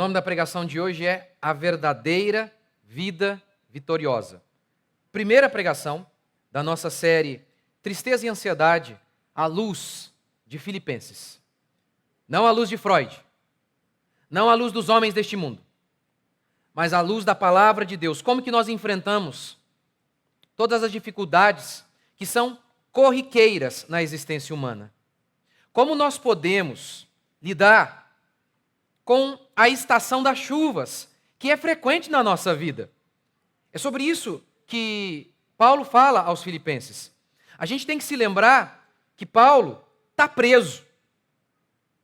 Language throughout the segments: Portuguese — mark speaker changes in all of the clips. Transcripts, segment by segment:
Speaker 1: nome da pregação de hoje é A Verdadeira Vida Vitoriosa. Primeira pregação da nossa série Tristeza e Ansiedade à luz de Filipenses. Não à luz de Freud, não à luz dos homens deste mundo, mas à luz da palavra de Deus. Como que nós enfrentamos todas as dificuldades que são corriqueiras na existência humana? Como nós podemos lidar com a estação das chuvas, que é frequente na nossa vida? É sobre isso que Paulo fala aos filipenses. A gente tem que se lembrar que Paulo está preso.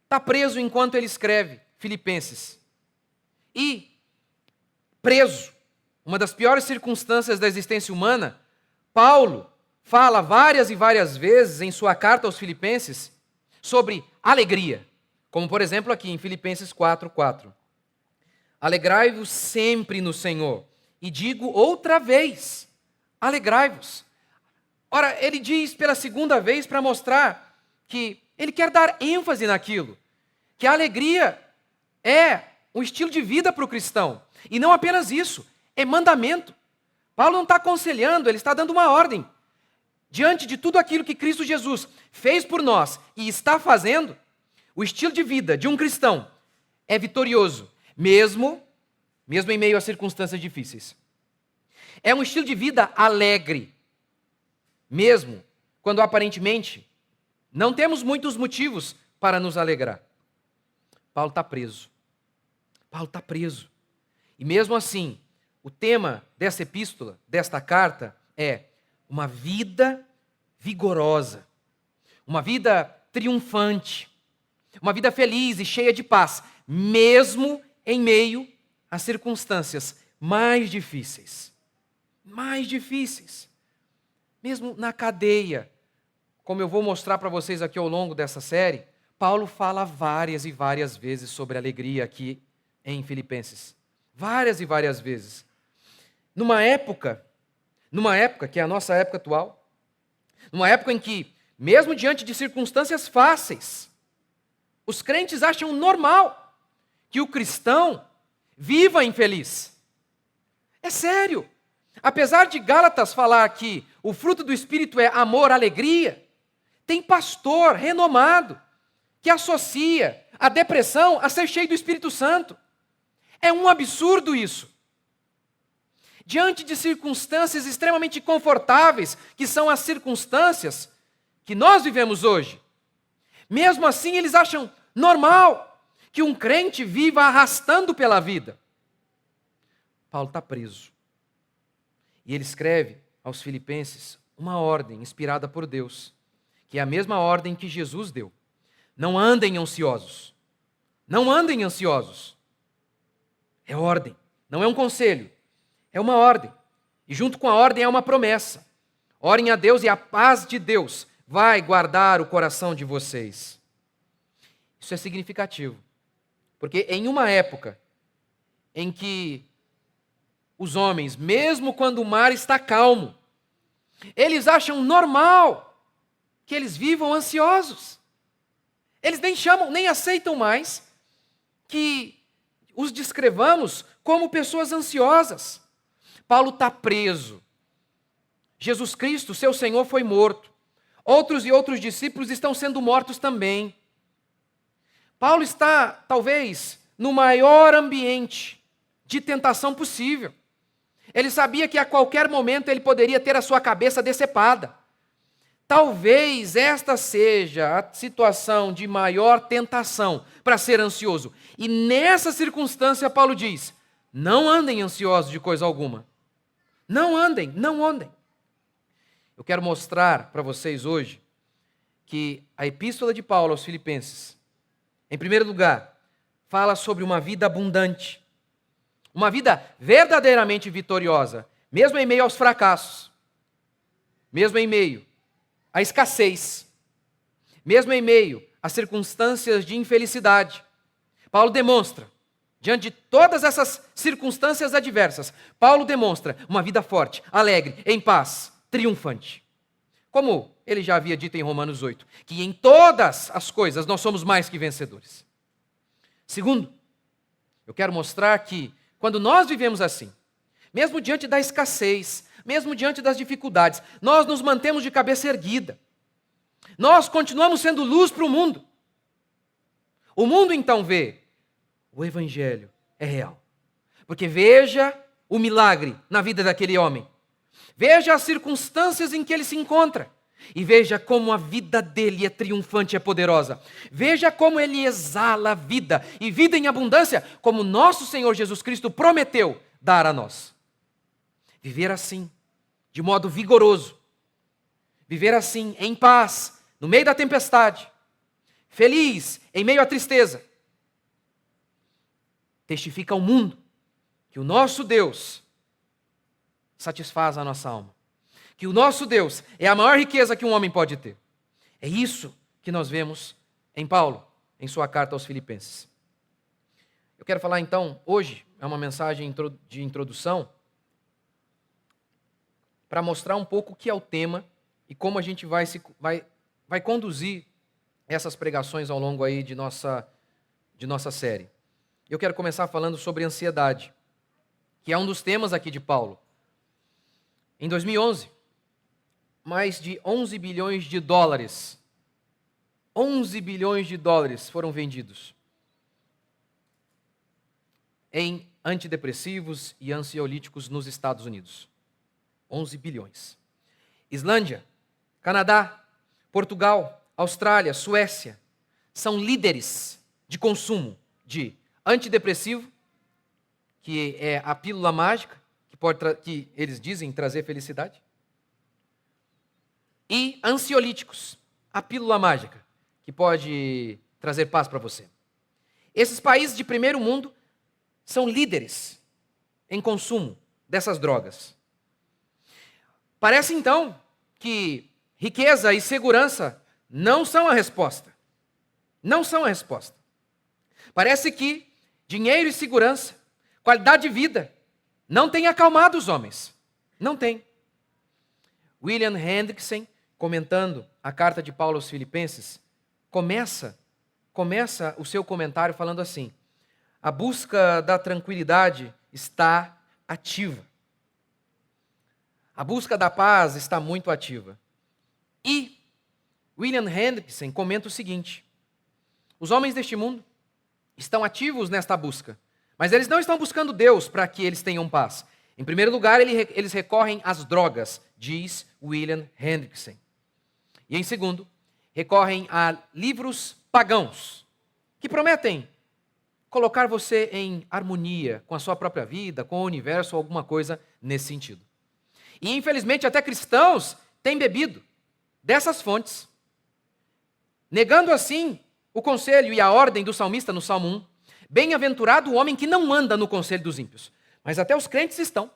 Speaker 1: Está preso enquanto ele escreve Filipenses. E preso, uma das piores circunstâncias da existência humana, Paulo fala várias e várias vezes em sua carta aos filipenses sobre alegria. Como, por exemplo, aqui em Filipenses 4:4. Alegrai-vos sempre no Senhor. E digo outra vez, alegrai-vos. Ora, ele diz pela segunda vez para mostrar que ele quer dar ênfase naquilo, que a alegria é um estilo de vida para o cristão. E não apenas isso, é mandamento. Paulo não está aconselhando, ele está dando uma ordem. Diante de tudo aquilo que Cristo Jesus fez por nós e está fazendo, o estilo de vida de um cristão é vitorioso, mesmo em meio a circunstâncias difíceis. É um estilo de vida alegre, mesmo quando aparentemente não temos muitos motivos para nos alegrar. Paulo está preso. Paulo está preso. E mesmo assim, o tema dessa epístola, desta carta, é uma vida vigorosa, uma vida triunfante, uma vida feliz e cheia de paz, mesmo em meio a circunstâncias mais difíceis. Mais difíceis. Mesmo na cadeia, como eu vou mostrar para vocês aqui ao longo dessa série, Paulo fala várias e várias vezes sobre alegria aqui em Filipenses. Várias e várias vezes. Numa época que é a nossa época atual, numa época em que, mesmo diante de circunstâncias fáceis, os crentes acham normal que o cristão viva infeliz. É sério. Apesar de Gálatas falar que o fruto do Espírito é amor, alegria, tem pastor renomado que associa a depressão a ser cheio do Espírito Santo. É um absurdo isso. Diante de circunstâncias extremamente confortáveis, que são as circunstâncias que nós vivemos hoje, mesmo assim eles acham normal que um crente viva arrastando pela vida. Paulo está preso. E ele escreve aos filipenses uma ordem inspirada por Deus, que é a mesma ordem que Jesus deu. Não andem ansiosos. Não andem ansiosos. É ordem, não é um conselho. É uma ordem. E junto com a ordem é uma promessa. Orem a Deus e a paz de Deus vai guardar o coração de vocês. Isso é significativo. Porque em uma época em que os homens, mesmo quando o mar está calmo, eles acham normal que eles vivam ansiosos. Eles nem aceitam mais que os descrevamos como pessoas ansiosas. Paulo está preso. Jesus Cristo, seu Senhor, foi morto. Outros discípulos estão sendo mortos também. Paulo está, talvez, no maior ambiente de tentação possível. Ele sabia que a qualquer momento ele poderia ter a sua cabeça decepada. Talvez esta seja a situação de maior tentação para ser ansioso. E nessa circunstância, Paulo diz: não andem ansiosos de coisa alguma. Não andem. Eu quero mostrar para vocês hoje que a epístola de Paulo aos Filipenses, em primeiro lugar, fala sobre uma vida abundante, uma vida verdadeiramente vitoriosa, mesmo em meio aos fracassos, mesmo em meio à escassez, mesmo em meio a circunstâncias de infelicidade. Paulo demonstra, diante de todas essas circunstâncias adversas, Paulo demonstra uma vida forte, alegre, em paz, triunfante. Como ele já havia dito em Romanos 8, que em todas as coisas nós somos mais que vencedores. Segundo, Eu quero mostrar que, quando nós vivemos assim, mesmo diante da escassez, mesmo diante das dificuldades, nós nos mantemos de cabeça erguida. Nós continuamos sendo luz para o mundo. O mundo então vê, o Evangelho é real. Porque veja o milagre na vida daquele homem. Veja as circunstâncias em que ele se encontra. E veja como a vida dele é triunfante e é poderosa. Veja como ele exala vida. E vida em abundância, como nosso Senhor Jesus Cristo prometeu dar a nós. Viver assim, de modo vigoroso. Viver assim, em paz, no meio da tempestade. Feliz, em meio à tristeza. Testifica ao mundo que o nosso Deus satisfaz a nossa alma. Que o nosso Deus é a maior riqueza que um homem pode ter. É isso que nós vemos em Paulo, em sua carta aos Filipenses. Eu quero falar então, hoje, é uma mensagem de introdução, para mostrar um pouco o que é o tema e como a gente vai conduzir essas pregações ao longo aí de nossa série. Eu quero começar falando sobre ansiedade, que é um dos temas aqui de Paulo. Em 2011, mais de 11 bilhões de dólares, 11 bilhões de dólares foram vendidos em antidepressivos e ansiolíticos nos Estados Unidos. 11 bilhões. Islândia, Canadá, Portugal, Austrália, Suécia são líderes de consumo de antidepressivo, que é a pílula mágica, que eles dizem trazer felicidade, e ansiolíticos, a pílula mágica, que pode trazer paz para você. Esses países de primeiro mundo são líderes em consumo dessas drogas. Parece então que riqueza e segurança não são a resposta. Não são a resposta. Parece que dinheiro e segurança, qualidade de vida, não tem acalmado os homens. Não tem. William Hendrickson, comentando a carta de Paulo aos Filipenses, começa o seu comentário falando assim: a busca da tranquilidade está ativa. A busca da paz está muito ativa. E William Hendrickson comenta o seguinte: os homens deste mundo estão ativos nesta busca, mas eles não estão buscando Deus para que eles tenham paz. Em primeiro lugar, eles recorrem às drogas, diz William Hendrickson. E em segundo, recorrem a livros pagãos, que prometem colocar você em harmonia com a sua própria vida, com o universo, ou alguma coisa nesse sentido. E infelizmente até cristãos têm bebido dessas fontes, negando assim o conselho e a ordem do salmista no Salmo 1. Bem-aventurado o homem que não anda no conselho dos ímpios. Mas até os crentes estão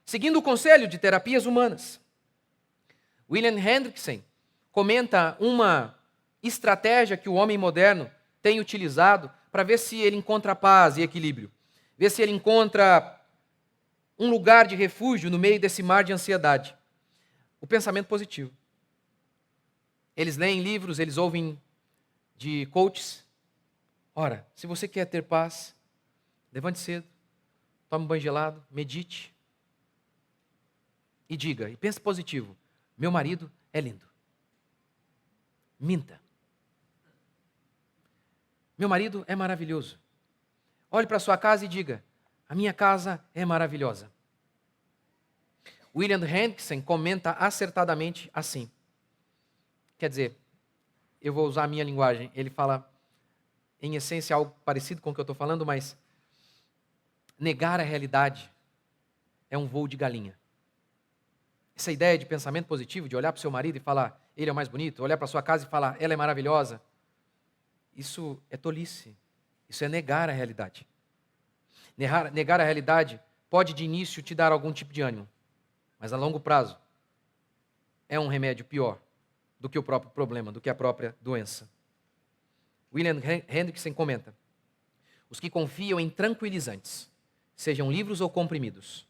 Speaker 1: seguindo o conselho de terapias humanas. William Hendrickson comenta uma estratégia que o homem moderno tem utilizado para ver se ele encontra paz e equilíbrio, ver se ele encontra um lugar de refúgio no meio desse mar de ansiedade. O pensamento positivo. Eles leem livros, eles ouvem de coaches. Ora, se você quer ter paz, levante cedo, tome um banho gelado, medite e diga, e pense positivo: meu marido é lindo. Minta. Meu marido é maravilhoso. Olhe para a sua casa e diga: a minha casa é maravilhosa. William Hendrickson comenta acertadamente assim. Quer dizer, eu vou usar a minha linguagem. Ele fala, em essência, algo parecido com o que eu estou falando, mas negar a realidade é um voo de galinha. Essa ideia de pensamento positivo, de olhar para o seu marido e falar, ele é o mais bonito, olhar para a sua casa e falar, ela é maravilhosa, isso é tolice. Isso é negar a realidade. Negar a realidade pode de início te dar algum tipo de ânimo, mas a longo prazo é um remédio pior do que o próprio problema, do que a própria doença. William Hendrickson comenta: os que confiam em tranquilizantes, sejam livros ou comprimidos,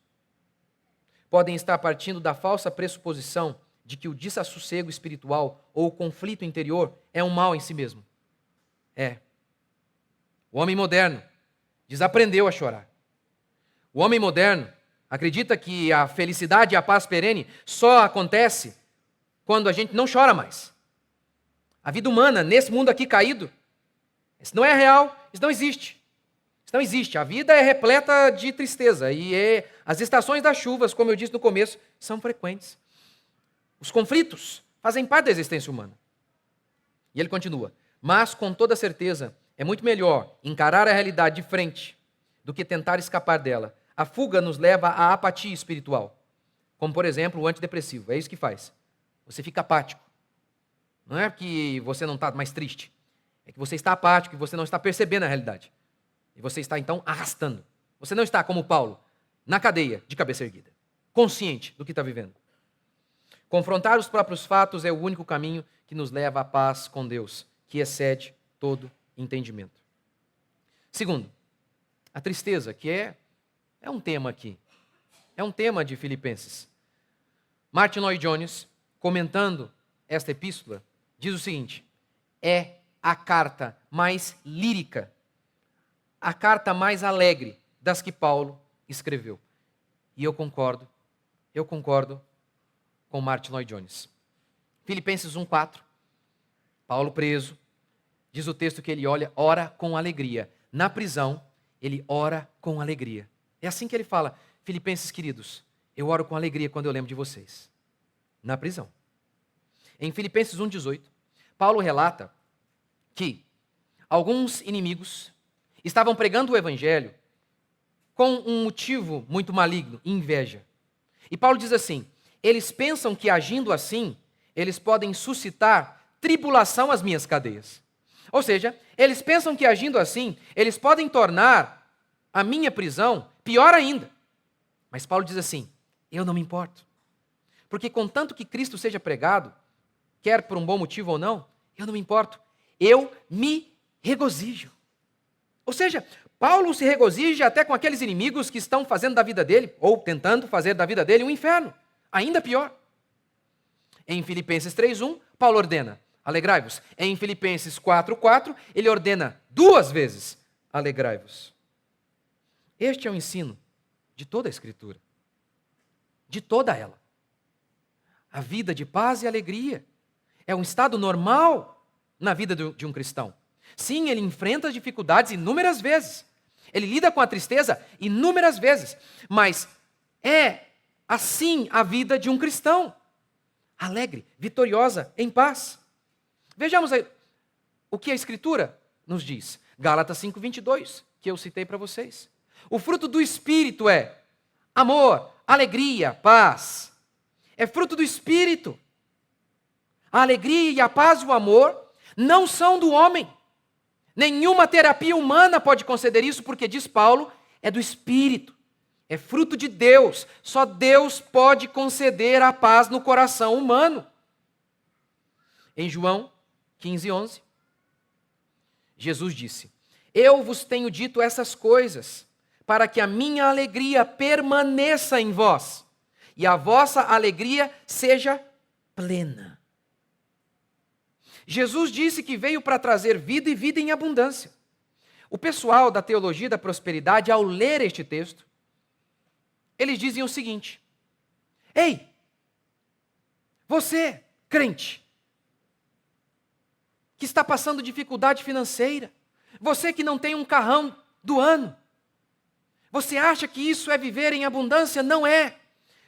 Speaker 1: podem estar partindo da falsa pressuposição de que o desassossego espiritual ou o conflito interior é um mal em si mesmo. O homem moderno desaprendeu a chorar. O homem moderno acredita que a felicidade e a paz perene só acontece quando a gente não chora mais. A vida humana, nesse mundo aqui caído, isso não é real, isso não existe. Isso não existe. A vida é repleta de tristeza e as estações das chuvas, como eu disse no começo, são frequentes. Os conflitos fazem parte da existência humana. E ele continua: mas com toda certeza é muito melhor encarar a realidade de frente do que tentar escapar dela. A fuga nos leva à apatia espiritual, como por exemplo o antidepressivo. É isso que faz. Você fica apático. Não é que você não está mais triste, é que você está apático e você não está percebendo a realidade. E você está então arrastando. Você não está como Paulo, na cadeia, de cabeça erguida, consciente do que está vivendo. Confrontar os próprios fatos é o único caminho que nos leva à paz com Deus, que excede todo entendimento. Segundo, a tristeza, que é um tema aqui. É um tema de Filipenses. Martin Lloyd-Jones, comentando esta epístola, diz o seguinte: é a carta mais lírica, a carta mais alegre das que Paulo escreveu. E eu concordo com Martin Lloyd-Jones. Filipenses 1:4, Paulo preso, diz o texto que ele ora com alegria. Na prisão, ele ora com alegria. É assim que ele fala: Filipenses queridos, eu oro com alegria quando eu lembro de vocês. Na prisão. Em Filipenses 1:18, Paulo relata que alguns inimigos estavam pregando o evangelho com um motivo muito maligno, inveja. E Paulo diz assim: eles pensam que agindo assim, eles podem suscitar tribulação às minhas cadeias. Ou seja, eles pensam que agindo assim, eles podem tornar a minha prisão pior ainda. Mas Paulo diz assim: eu não me importo. Porque contanto que Cristo seja pregado, quer por um bom motivo ou não, eu não me importo. Eu me regozijo. Ou seja, Paulo se regozija até com aqueles inimigos que estão fazendo da vida dele, ou tentando fazer da vida dele, um inferno. Ainda pior. Em Filipenses 3:1, Paulo ordena: alegrai-vos. Em Filipenses 4:4, ele ordena 2 vezes: alegrai-vos. Este é o ensino de toda a Escritura. De toda ela. A vida de paz e alegria é um estado normal na vida de um cristão. Sim, ele enfrenta as dificuldades inúmeras vezes. Ele lida com a tristeza inúmeras vezes. Mas é assim a vida de um cristão. Alegre, vitoriosa, em paz. Vejamos aí o que a Escritura nos diz. Gálatas 5:22, que eu citei para vocês. O fruto do Espírito é amor, alegria, paz. É fruto do Espírito. A alegria e a paz e o amor não são do homem. Nenhuma terapia humana pode conceder isso, porque, diz Paulo, é do Espírito. É fruto de Deus. Só Deus pode conceder a paz no coração humano. Em João 15:11, Jesus disse: eu vos tenho dito essas coisas, para que a minha alegria permaneça em vós, e a vossa alegria seja plena. Jesus disse que veio para trazer vida e vida em abundância. O pessoal da teologia da prosperidade, ao ler este texto, eles dizem o seguinte: ei, você, crente, que está passando dificuldade financeira, você que não tem um carrão do ano, você acha que isso é viver em abundância? Não é.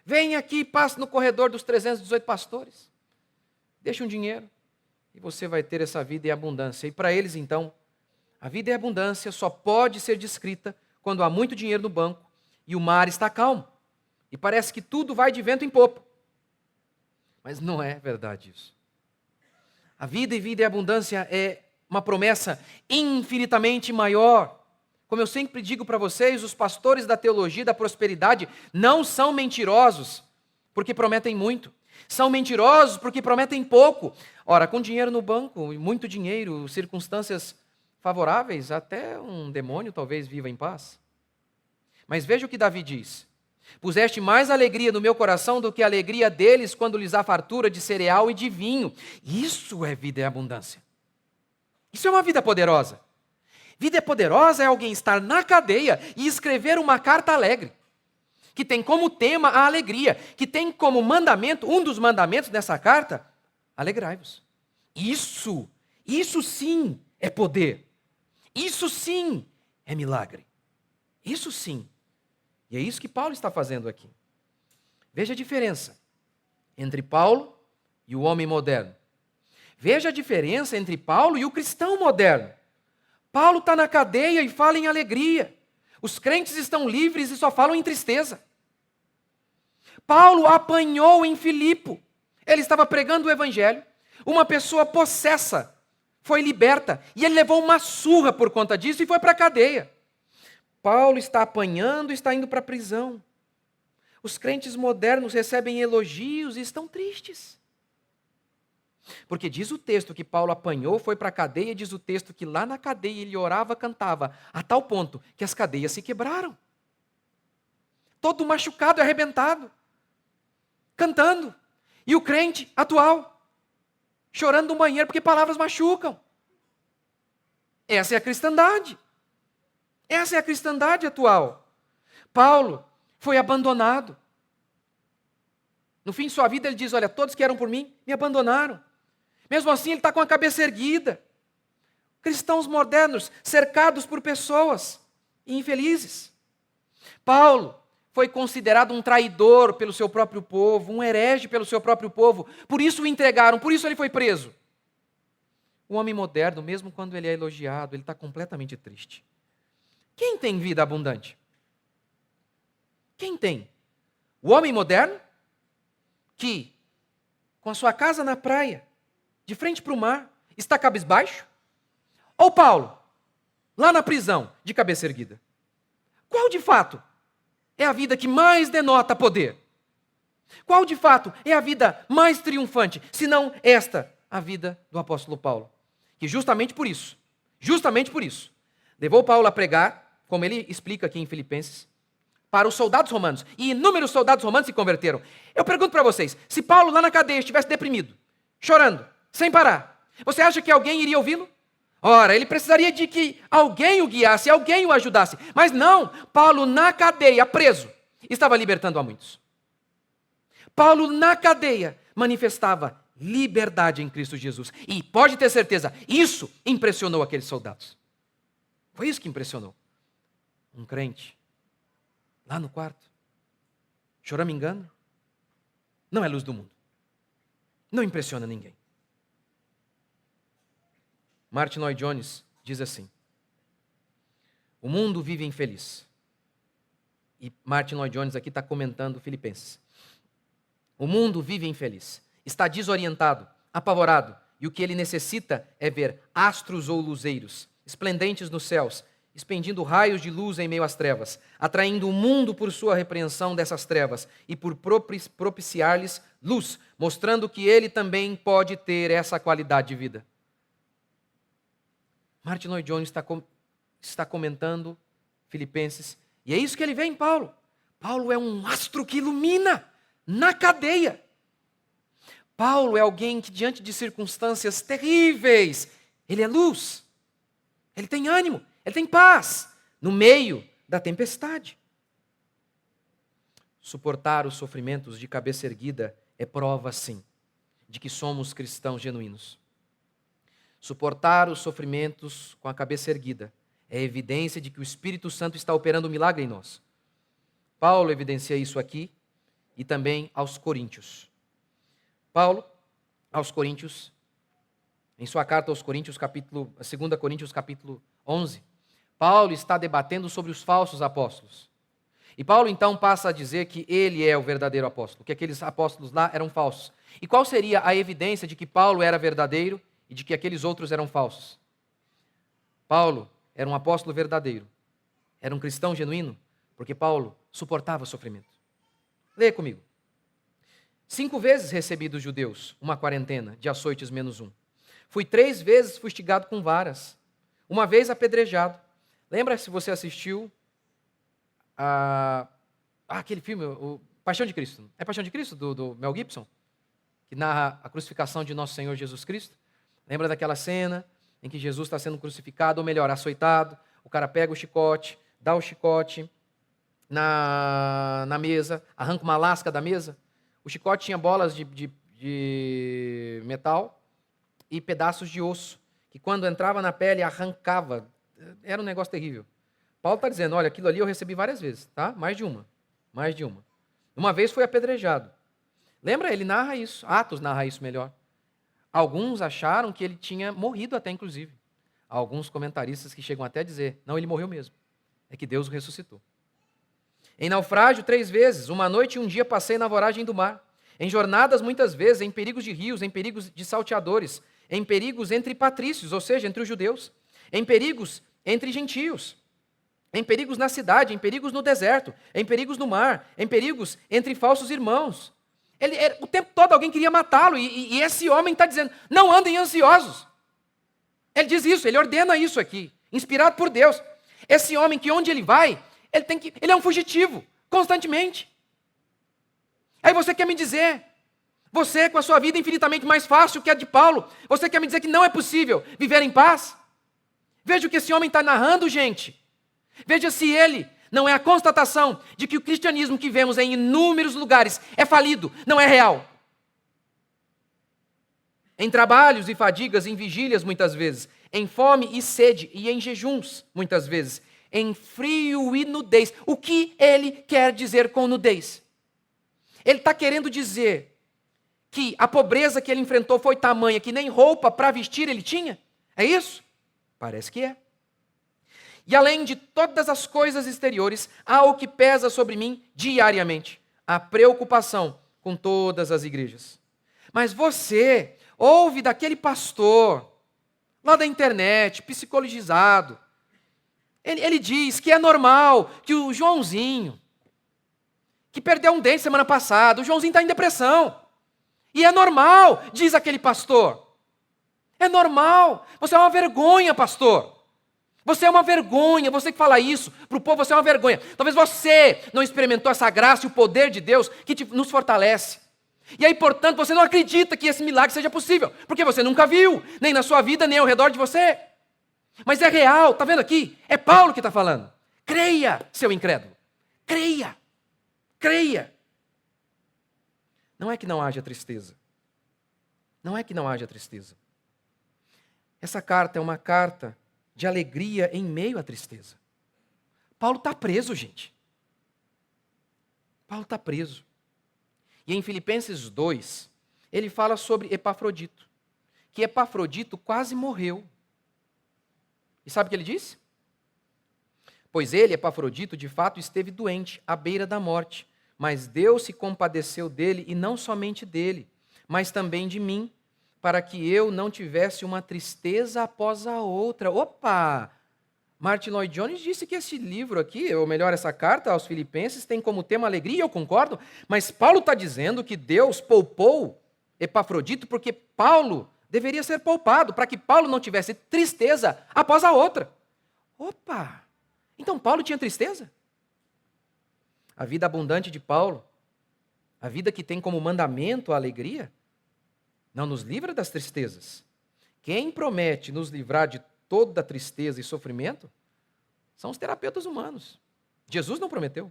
Speaker 1: Vem aqui e passe no corredor dos 318 pastores. Deixa um dinheiro e você vai ter essa vida em abundância. E para eles, então, a vida em abundância só pode ser descrita quando há muito dinheiro no banco e o mar está calmo. E parece que tudo vai de vento em popa. Mas não é verdade isso. A vida e vida em abundância é uma promessa infinitamente maior. Como eu sempre digo para vocês, os pastores da teologia da prosperidade não são mentirosos porque prometem muito. São mentirosos porque prometem pouco. Ora, com dinheiro no banco, muito dinheiro, circunstâncias favoráveis, até um demônio talvez viva em paz. Mas veja o que Davi diz: puseste mais alegria no meu coração do que a alegria deles quando lhes há fartura de cereal e de vinho. Isso é vida em abundância. Isso é uma vida poderosa. Vida poderosa é alguém estar na cadeia e escrever uma carta alegre, que tem como tema a alegria, que tem como mandamento, um dos mandamentos dessa carta, alegrai-vos. Isso sim é poder. Isso sim é milagre. Isso sim. E é isso que Paulo está fazendo aqui. Veja a diferença entre Paulo e o homem moderno. Veja a diferença entre Paulo e o cristão moderno. Paulo está na cadeia e fala em alegria. Os crentes estão livres e só falam em tristeza. Paulo apanhou em Filipe. Ele estava pregando o evangelho. Uma pessoa possessa foi liberta e ele levou uma surra por conta disso e foi para a cadeia. Paulo está apanhando e está indo para a prisão. Os crentes modernos recebem elogios e estão tristes. Porque diz o texto que Paulo apanhou, foi para a cadeia, diz o texto que lá na cadeia ele orava, cantava, a tal ponto que as cadeias se quebraram. Todo machucado e arrebentado, cantando. E o crente atual, chorando no banheiro porque palavras machucam. Essa é a cristandade. Essa é a cristandade atual. Paulo foi abandonado. No fim de sua vida ele diz, olha, todos que eram por mim, me abandonaram. Mesmo assim ele está com a cabeça erguida. Cristãos modernos, cercados por pessoas infelizes. Paulo foi considerado um traidor pelo seu próprio povo, um herege pelo seu próprio povo. Por isso o entregaram, por isso ele foi preso. O homem moderno, mesmo quando ele é elogiado, ele está completamente triste. Quem tem vida abundante? Quem tem? O homem moderno, que, com a sua casa na praia, de frente para o mar, está cabisbaixo? Ou Paulo, lá na prisão, de cabeça erguida? Qual de fato é a vida que mais denota poder? Qual de fato é a vida mais triunfante, se não esta, a vida do apóstolo Paulo? Que justamente por isso, levou Paulo a pregar, como ele explica aqui em Filipenses, para os soldados romanos. E inúmeros soldados romanos se converteram. Eu pergunto para vocês, se Paulo lá na cadeia estivesse deprimido, chorando, sem parar, você acha que alguém iria ouvi-lo? Ora, ele precisaria de que alguém o guiasse, alguém o ajudasse. Mas não, Paulo na cadeia, preso, estava libertando a muitos. Paulo na cadeia manifestava liberdade em Cristo Jesus. E pode ter certeza, isso impressionou aqueles soldados. Foi isso que impressionou. Um crente, lá no quarto, choramingando, não é luz do mundo. Não impressiona ninguém. Martin Lloyd-Jones diz assim, o mundo vive infeliz. E Martin Lloyd-Jones aqui está comentando Filipenses. O mundo vive infeliz, está desorientado, apavorado, e o que ele necessita é ver astros ou luzeiros, esplendentes nos céus, expendindo raios de luz em meio às trevas, atraindo o mundo por sua repreensão dessas trevas e por propiciar-lhes luz, mostrando que ele também pode ter essa qualidade de vida. Martin Lloyd-Jones está comentando Filipenses, e é isso que ele vê em Paulo. Paulo é um astro que ilumina na cadeia. Paulo é alguém que, diante de circunstâncias terríveis, ele é luz, ele tem ânimo, ele tem paz no meio da tempestade. Suportar os sofrimentos de cabeça erguida é prova, sim, de que somos cristãos genuínos. Suportar os sofrimentos com a cabeça erguida é evidência de que o Espírito Santo está operando um milagre em nós. Paulo evidencia isso aqui e também aos Coríntios. Paulo, aos Coríntios, em sua carta aos Coríntios, 2 Coríntios capítulo 11, Paulo está debatendo sobre os falsos apóstolos. E Paulo então passa a dizer que ele é o verdadeiro apóstolo, que aqueles apóstolos lá eram falsos. E qual seria a evidência de que Paulo era verdadeiro e de que aqueles outros eram falsos? Paulo era um apóstolo verdadeiro, era um cristão genuíno, porque Paulo suportava sofrimento. Leia comigo. 5 vezes recebi dos judeus uma quarentena de açoites menos 1. Fui 3 vezes fustigado com varas, uma vez apedrejado. Lembra se você assistiu aquele filme, o Paixão de Cristo? É Paixão de Cristo, do Mel Gibson? Que narra a crucificação de nosso Senhor Jesus Cristo? Lembra daquela cena em que Jesus está sendo crucificado, ou melhor, açoitado. O cara pega o chicote, dá o chicote na mesa, arranca uma lasca da mesa. O chicote tinha bolas de metal e pedaços de osso, que quando entrava na pele arrancava. Era um negócio terrível. Paulo está dizendo, olha, aquilo ali eu recebi várias vezes, tá? Mais de uma. Uma vez foi apedrejado. Lembra? Ele narra isso. Atos narra isso melhor. Alguns acharam que ele tinha morrido até, inclusive. Há alguns comentaristas que chegam até a dizer, não, ele morreu mesmo. É que Deus o ressuscitou. Em naufrágio 3 vezes, uma noite e um dia passei na voragem do mar. Em jornadas muitas vezes, em perigos de rios, em perigos de salteadores, em perigos entre patrícios, ou seja, entre os judeus, em perigos entre gentios, em perigos na cidade, em perigos no deserto, em perigos no mar, em perigos entre falsos irmãos. O tempo todo alguém queria matá-lo, e esse homem está dizendo, não andem ansiosos. Ele diz isso, ele ordena isso aqui, inspirado por Deus. Esse homem que onde ele vai, ele é um fugitivo, constantemente. Aí você quer me dizer, você com a sua vida infinitamente mais fácil que a de Paulo, você quer me dizer que não é possível viver em paz? Veja o que esse homem está narrando, gente. Veja se ele não é a constatação de que o cristianismo que vemos em inúmeros lugares é falido, não é real. Em trabalhos e fadigas, em vigílias muitas vezes, em fome e sede e em jejuns muitas vezes, em frio e nudez. O que ele quer dizer com nudez? Ele está querendo dizer que a pobreza que ele enfrentou foi tamanha que nem roupa para vestir ele tinha? É isso? Parece que é. E além de todas as coisas exteriores, há o que pesa sobre mim diariamente: a preocupação com todas as igrejas. Mas você ouve daquele pastor, lá da internet, psicologizado, ele diz que é normal que o Joãozinho, que perdeu um dente semana passada, o Joãozinho está em depressão. E é normal, diz aquele pastor. É normal. Você é uma vergonha, pastor. Você é uma vergonha. Você que fala isso para o povo, você é uma vergonha. Talvez você não experimentou essa graça e o poder de Deus que nos fortalece. E aí, portanto, você não acredita que esse milagre seja possível, porque você nunca viu, nem na sua vida, nem ao redor de você. Mas é real, está vendo aqui? É Paulo que está falando. Creia, seu incrédulo. Creia. Creia. Não é que não haja tristeza. Não é que não haja tristeza. Essa carta é uma carta de alegria em meio à tristeza. Paulo está preso, gente. Paulo está preso. E em Filipenses 2, ele fala sobre Epafrodito. Que Epafrodito quase morreu. E sabe o que ele disse? Pois ele, Epafrodito, de fato esteve doente, à beira da morte. Mas Deus se compadeceu dele, e não somente dele, mas também de mim, para que eu não tivesse uma tristeza após a outra. Opa! Martin Lloyd Jones disse que esse livro aqui, ou melhor, essa carta aos Filipenses, tem como tema alegria, eu concordo, mas Paulo está dizendo que Deus poupou Epafrodito porque Paulo deveria ser poupado, para que Paulo não tivesse tristeza após a outra. Opa! Então Paulo tinha tristeza? A vida abundante de Paulo, a vida que tem como mandamento a alegria, não nos livra das tristezas. Quem promete nos livrar de toda tristeza e sofrimento são os terapeutas humanos. Jesus não prometeu.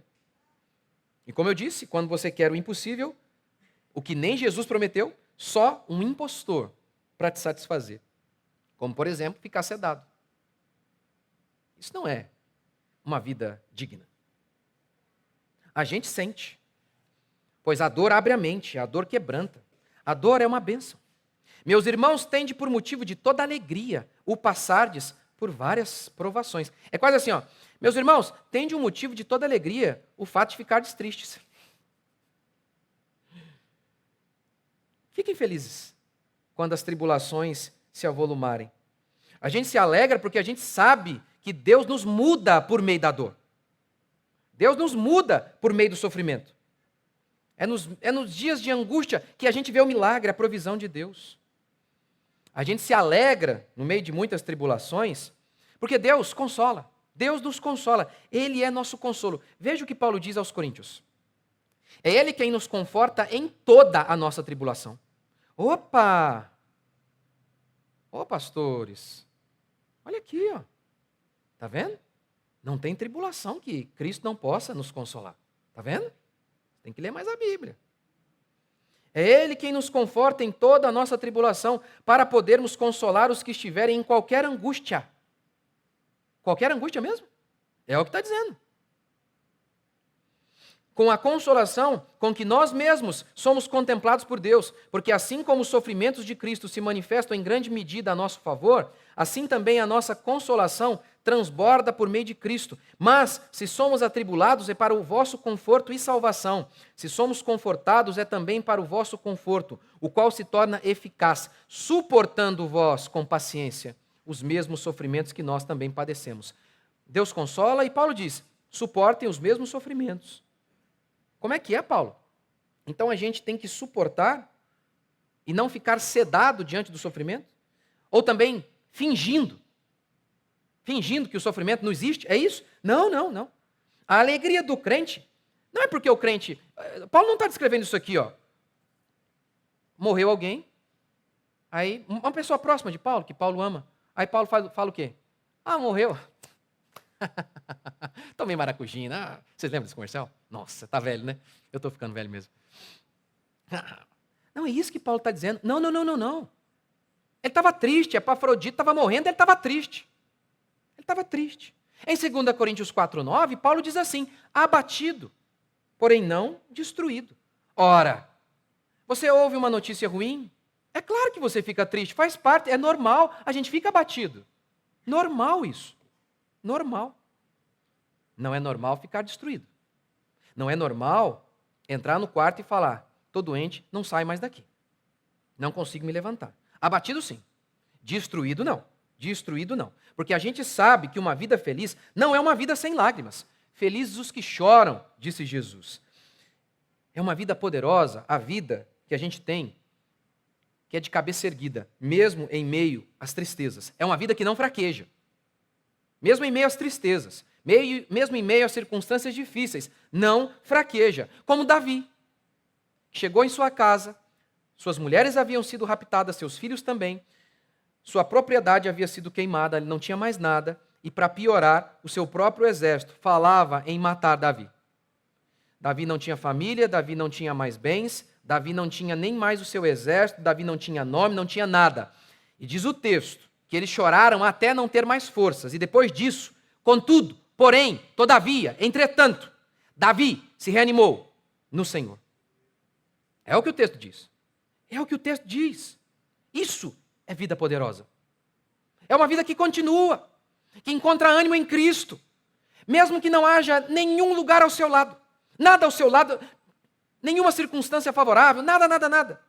Speaker 1: E como eu disse, quando você quer o impossível, o que nem Jesus prometeu, só um impostor para te satisfazer. Como, por exemplo, ficar sedado. Isso não é uma vida digna. A gente sente, pois a dor abre a mente, a dor quebranta. A dor é uma bênção. Meus irmãos, tende por motivo de toda alegria o passardes por várias provações. É quase assim, ó. Meus irmãos, tende um motivo de toda alegria o fato de ficardes tristes. Fiquem felizes quando as tribulações se avolumarem. A gente se alegra porque a gente sabe que Deus nos muda por meio da dor. Deus nos muda por meio do sofrimento. É nos dias de angústia que a gente vê o milagre, a provisão de Deus. A gente se alegra no meio de muitas tribulações, porque Deus consola. Deus nos consola. Ele é nosso consolo. Veja o que Paulo diz aos Coríntios. É Ele quem nos conforta em toda a nossa tribulação. Opa! Ô pastores, Olha aqui, ó. Está vendo? Não tem tribulação que Cristo não possa nos consolar. Está vendo? Tem que ler mais a Bíblia. É Ele quem nos conforta em toda a nossa tribulação, para podermos consolar os que estiverem em qualquer angústia. Qualquer angústia mesmo? É o que está dizendo. Com a consolação com que nós mesmos somos contemplados por Deus, porque assim como os sofrimentos de Cristo se manifestam em grande medida a nosso favor, assim também a nossa consolação transborda por meio de Cristo. Mas, se somos atribulados, é para o vosso conforto e salvação. Se somos confortados, é também para o vosso conforto, o qual se torna eficaz, suportando vós com paciência os mesmos sofrimentos que nós também padecemos. Deus consola e Paulo diz, suportem os mesmos sofrimentos. Como é que é, Paulo? Então a gente tem que suportar e não ficar sedado diante do sofrimento? Ou também fingindo que o sofrimento não existe? É isso? Não, não, não. A alegria do crente não é porque o crente... Paulo não está descrevendo isso aqui, ó. Morreu alguém, aí uma pessoa próxima de Paulo, que Paulo ama. Aí Paulo fala o quê? Ah, morreu. Tomei maracujina. Ah, vocês lembram desse comercial? Nossa, tá velho, né? Eu estou ficando velho mesmo. Não é isso que Paulo está dizendo. Não, não, não, não, não. Ele estava triste, Epafrodito estava morrendo, ele estava triste. Ele estava triste. Em 2 Coríntios 4:9, Paulo diz assim, abatido, porém não destruído. Ora, você ouve uma notícia ruim? É claro que você fica triste, faz parte, é normal, a gente fica abatido. Normal isso. Normal. Não é normal ficar destruído. Não é normal entrar no quarto e falar, estou doente, não saio mais daqui. Não consigo me levantar. Abatido sim. Destruído não. Destruído não. Porque a gente sabe que uma vida feliz não é uma vida sem lágrimas. Felizes os que choram, disse Jesus. É uma vida poderosa, a vida que a gente tem, que é de cabeça erguida, mesmo em meio às tristezas. É uma vida que não fraqueja. Mesmo em meio às tristezas, mesmo em meio às circunstâncias difíceis, não fraqueja. Como Davi, que chegou em sua casa, suas mulheres haviam sido raptadas, seus filhos também, sua propriedade havia sido queimada, ele não tinha mais nada, e para piorar, o seu próprio exército falava em matar Davi. Davi não tinha família, Davi não tinha mais bens, Davi não tinha nem mais o seu exército, Davi não tinha nome, não tinha nada. E diz o texto que eles choraram até não ter mais forças. E depois disso, contudo, porém, todavia, entretanto, Davi se reanimou no Senhor. É o que o texto diz. É o que o texto diz. Isso é vida poderosa. É uma vida que continua, que encontra ânimo em Cristo, mesmo que não haja nenhum lugar ao seu lado, nada ao seu lado, nenhuma circunstância favorável, nada, nada, nada.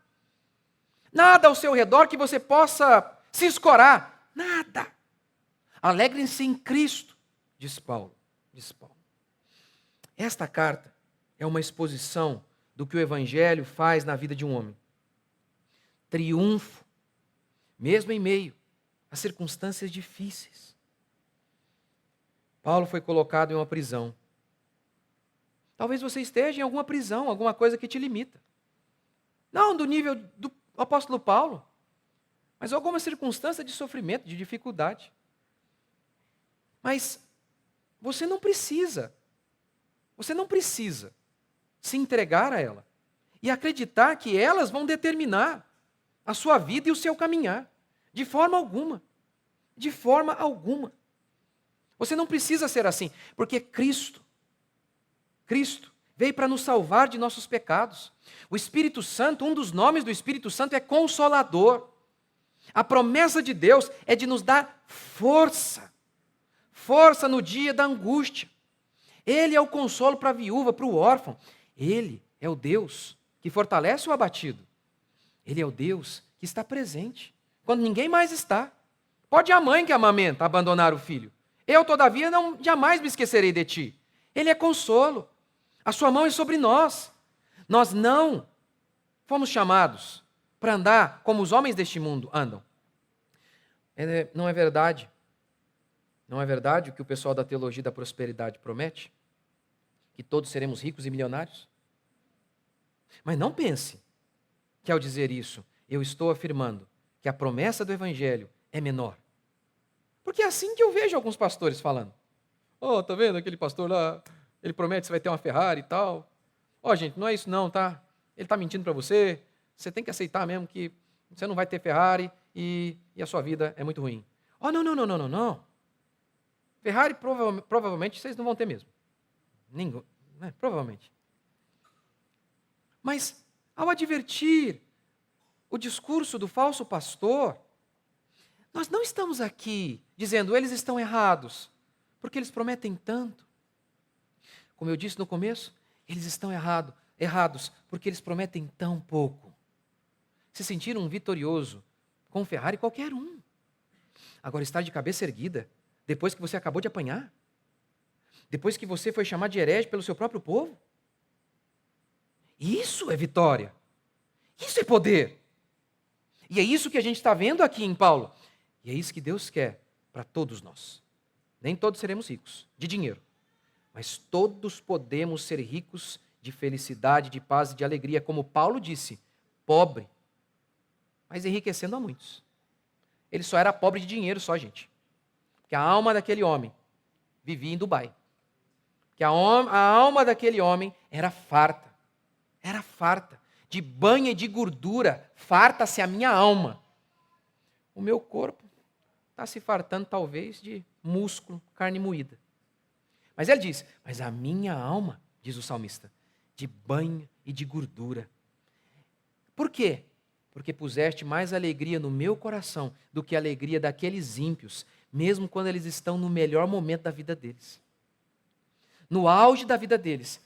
Speaker 1: Nada ao seu redor que você possa se escorar. Nada. Alegrem-se em Cristo, diz Paulo. Esta carta é uma exposição do que o Evangelho faz na vida de um homem. Triunfo, mesmo em meio a circunstâncias difíceis. Paulo foi colocado em uma prisão. Talvez você esteja em alguma prisão, alguma coisa que te limita. Não do nível do apóstolo Paulo, mas alguma circunstância de sofrimento, de dificuldade. Mas você não precisa se entregar a ela e acreditar que elas vão determinar a sua vida e o seu caminhar. De forma alguma. De forma alguma. Você não precisa ser assim, porque Cristo veio para nos salvar de nossos pecados. O Espírito Santo, um dos nomes do Espírito Santo é Consolador. A promessa de Deus é de nos dar força. Força no dia da angústia. Ele é o consolo para a viúva, para o órfão. Ele é o Deus que fortalece o abatido. Ele é o Deus que está presente quando ninguém mais está. Pode a mãe que amamenta abandonar o filho. Eu, todavia, não jamais me esquecerei de ti. Ele é consolo. A sua mão é sobre nós. Nós não fomos chamados para andar como os homens deste mundo andam. Não é verdade. Não é verdade o que o pessoal da teologia da prosperidade promete? Que todos seremos ricos e milionários? Mas não pense que ao dizer isso, eu estou afirmando que a promessa do Evangelho é menor. Porque é assim que eu vejo alguns pastores falando. Ó, tá vendo aquele pastor lá, ele promete que você vai ter uma Ferrari e tal. Ó, gente, não é isso não, tá? Ele tá mentindo para você, você tem que aceitar mesmo que você não vai ter Ferrari e a sua vida é muito ruim. Ó, não, não, não, não, não, não. Ferrari provavelmente vocês não vão ter mesmo. Ninguém, né? Provavelmente. Mas, ao advertir o discurso do falso pastor, nós não estamos aqui dizendo eles estão errados, porque eles prometem tanto. Como eu disse no começo, eles estão errados porque eles prometem tão pouco. Se sentir um vitorioso com Ferrari, qualquer um. Agora, estar de cabeça erguida, depois que você acabou de apanhar, depois que você foi chamado de herege pelo seu próprio povo, isso é vitória. Isso é poder. E é isso que a gente está vendo aqui em Paulo. E é isso que Deus quer para todos nós. Nem todos seremos ricos de dinheiro, mas todos podemos ser ricos de felicidade, de paz e de alegria, como Paulo disse, pobre, mas enriquecendo a muitos. Ele só era pobre de dinheiro só, gente. Porque a alma daquele homem vivia em Dubai. Porque a alma daquele homem era farta. Era farta. De banha e de gordura, farta-se a minha alma. O meu corpo está se fartando talvez de músculo, carne moída. Mas ele diz, mas a minha alma, diz o salmista, de banho e de gordura. Por quê? Porque puseste mais alegria no meu coração do que a alegria daqueles ímpios, mesmo quando eles estão no melhor momento da vida deles. No auge da vida deles,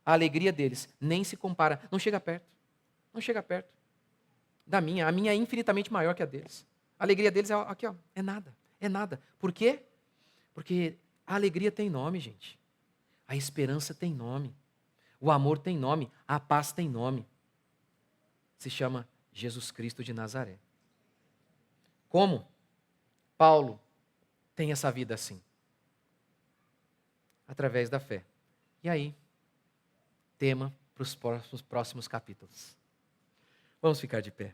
Speaker 1: a alegria deles nem se compara, não chega perto. Não chega perto da minha. A minha é infinitamente maior que a deles. A alegria deles é aqui, ó, é nada, é nada. Por quê? Porque a alegria tem nome, gente. A esperança tem nome. O amor tem nome. A paz tem nome. Se chama Jesus Cristo de Nazaré. Como Paulo tem essa vida assim? Através da fé. E aí, tema para os próximos capítulos. Vamos ficar de pé.